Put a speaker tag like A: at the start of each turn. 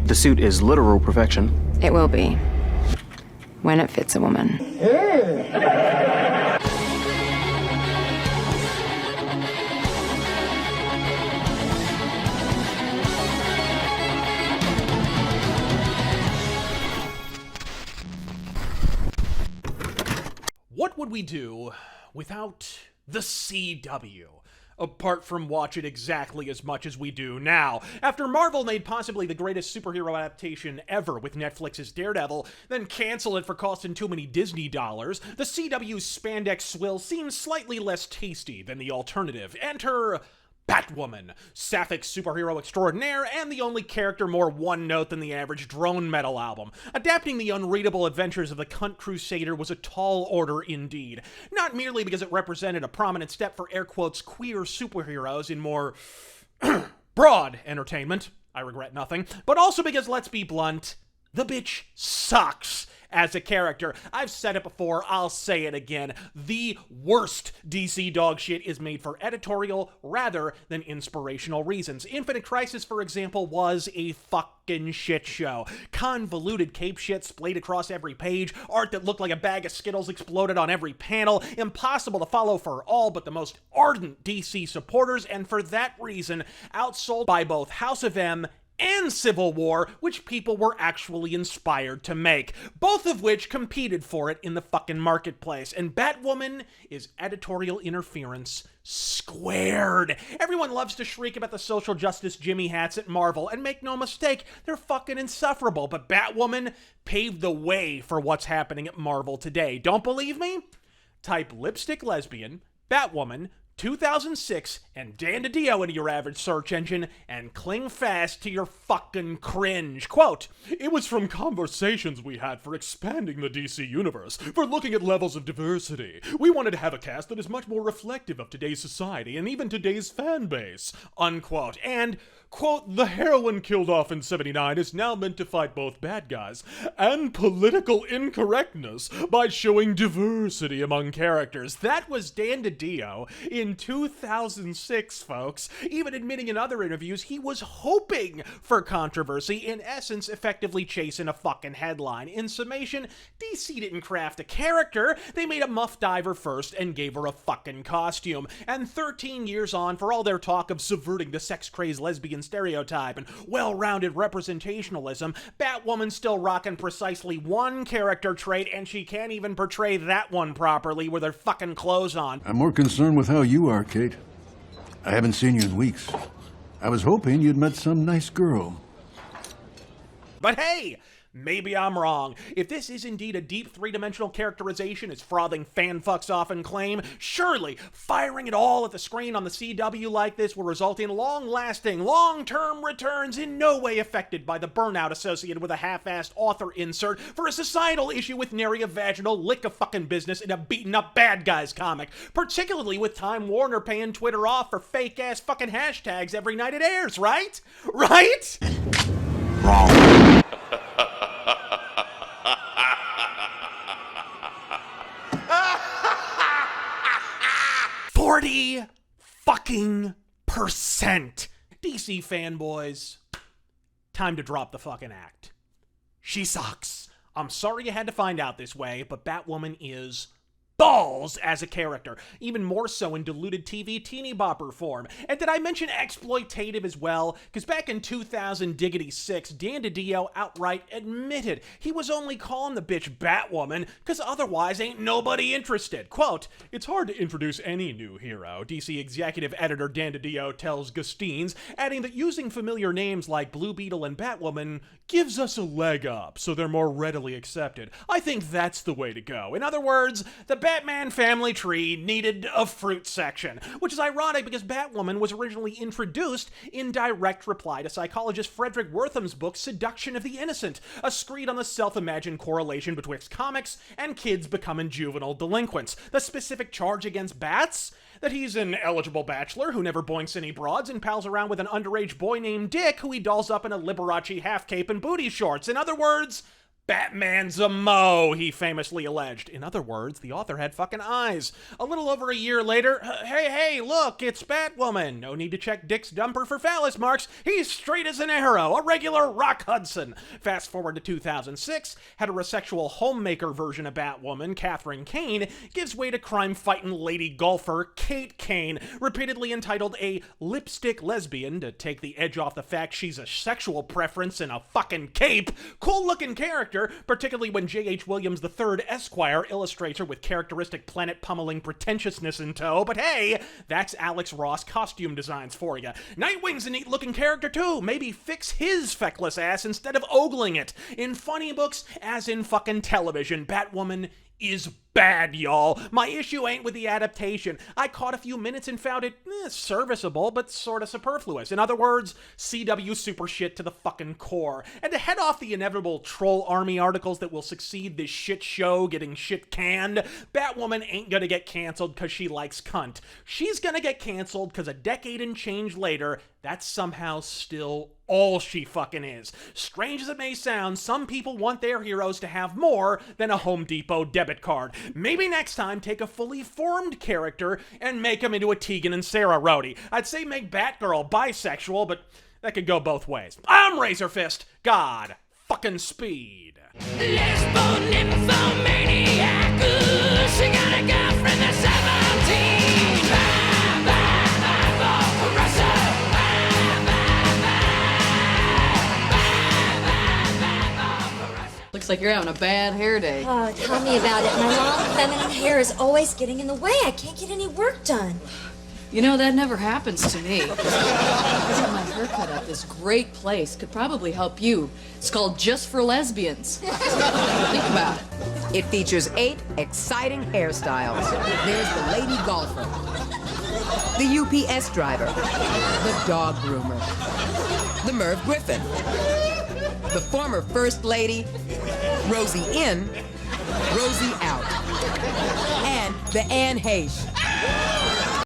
A: The suit is literal perfection.
B: It will be. When it fits a woman.
C: What would we do without the CW? Apart from watch it exactly as much as we do now. After Marvel made possibly the greatest superhero adaptation ever with Netflix's Daredevil, then cancel it for costing too many Disney dollars, the CW's spandex swill seems slightly less tasty than the alternative. Enter Batwoman, sapphic superhero extraordinaire, and the only character more one-note than the average drone metal album. Adapting the unreadable adventures of the cunt crusader was a tall order indeed. Not merely because it represented a prominent step for air quotes queer superheroes in more broad entertainment, I regret nothing, but also because, let's be blunt, the bitch sucks as a character. I've said it before, I'll say it again. The worst DC dog shit is made for editorial rather than inspirational reasons. Infinite Crisis, for example, was a fucking shit show. Convoluted cape shit splayed across every page, art that looked like a bag of Skittles exploded on every panel, impossible to follow for all but the most ardent DC supporters, and for that reason, outsold by both House of M and Civil War, which people were actually inspired to make, both of which competed for it in the fucking marketplace. And Batwoman is editorial interference squared. Everyone loves to shriek about the social justice Jimmy hats at Marvel, and make no mistake, they're fucking insufferable, but Batwoman paved the way for what's happening at Marvel today. Don't believe me? Type lipstick lesbian, Batwoman, 2006, and Dan DiDio into your average search engine, and cling fast to your fucking cringe. Quote, "It was from conversations we had for expanding the DC universe, for looking at levels of diversity. We wanted to have a cast that is much more reflective of today's society and even today's fan base," unquote. And, quote, "The heroine killed off in 79 is now meant to fight both bad guys and political incorrectness by showing diversity among characters." That was Dan DiDio in 2006, folks, even admitting in other interviews he was hoping for controversy, in essence effectively chasing a fucking headline. In summation, DC didn't craft a character, they made a muff diver first and gave her a fucking costume. And 13 years on, for all their talk of subverting the sex-crazed lesbian stereotype and well-rounded representationalism, Batwoman's still rocking precisely one character trait, and she can't even portray that one properly with her fucking clothes on.
D: I'm more concerned with how you are, Kate. I haven't seen you in weeks. I was hoping you'd met some nice girl.
C: But hey, maybe I'm wrong. If this is indeed a deep three-dimensional characterization as frothing fanfucks often claim, surely firing it all at the screen on the CW like this will result in long-lasting, long-term returns in no way affected by the burnout associated with a half-assed author insert for a societal issue with nary a vaginal lick of fucking business in a beaten-up bad guys comic, particularly with Time Warner paying Twitter off for fake-ass fucking hashtags every night it airs, right? Right?
D: Wrong.
C: 40 fucking %. DC fanboys, time to drop the fucking act. She sucks. I'm sorry you had to find out this way, but Batwoman is balls as a character, even more so in diluted TV teeny bopper form. And did I mention exploitative as well? Because back in 2006, Dan DiDio outright admitted he was only calling the bitch Batwoman because otherwise ain't nobody interested. Quote, "It's hard to introduce any new hero," DC executive editor Dan DiDio tells Gustines, adding that using familiar names like Blue Beetle and Batwoman gives us a leg up, so they're more readily accepted. I think that's the way to go. In other words, the Batman family tree needed a fruit section, which is ironic because Batwoman was originally introduced in direct reply to psychologist Frederick Wortham's book Seduction of the Innocent, a screed on the self-imagined correlation betwixt comics and kids becoming juvenile delinquents. The specific charge against Bats? That he's an eligible bachelor who never boinks any broads and pals around with an underage boy named Dick who he dolls up in a Liberace half cape and booty shorts. In other words, Batman's a mo, he famously alleged. In other words, the author had fucking eyes. A little over a year later, hey, look, it's Batwoman. No need to check Dick's dumper for phallus marks. He's straight as an arrow, a regular Rock Hudson. Fast forward to 2006, heterosexual homemaker version of Batwoman, Catherine Kane, gives way to crime-fighting lady golfer Kate Kane, repeatedly entitled a lipstick lesbian to take the edge off the fact she's a sexual preference in a fucking cape. Cool-looking character, particularly when J.H. Williams III Esquire illustrates her with characteristic planet-pummeling pretentiousness in tow, but hey, that's Alex Ross costume designs for you. Nightwing's a neat-looking character too. Maybe fix his feckless ass instead of ogling it. In funny books, as in fucking television, Batwoman is bad, y'all. My issue ain't with the adaptation. I caught a few minutes and found it serviceable, but sorta superfluous. In other words, CW super shit to the fucking core. And to head off the inevitable troll army articles that will succeed this shit show getting shit canned, Batwoman ain't gonna get canceled because she likes cunt. She's gonna get canceled because a decade and change later, that's somehow still all she fucking is. Strange as it may sound, some people want their heroes to have more than a Home Depot debit card. Maybe next time take a fully formed character and make him into a Tegan and Sarah roadie. I'd say make Batgirl bisexual, but that could go both ways. I'm Razor Fist. God fucking speed.
E: Lesbo nymphomaniac, she got a girlfriend that's 17. Bye, bye, bye, for Russia.
F: Looks like you're having a bad hair day.
G: Oh, tell me about it. My long feminine hair is always getting in the way. I can't get any work done.
F: You know, that never happens to me. I got my haircut at this great place. Could probably help you. It's called Just for Lesbians. Think about it.
H: It features 8 exciting hairstyles. There's the lady golfer, the UPS driver, the dog groomer, the Merv Griffin, the former First Lady, Rosie in, Rosie out, and the Anne Heche.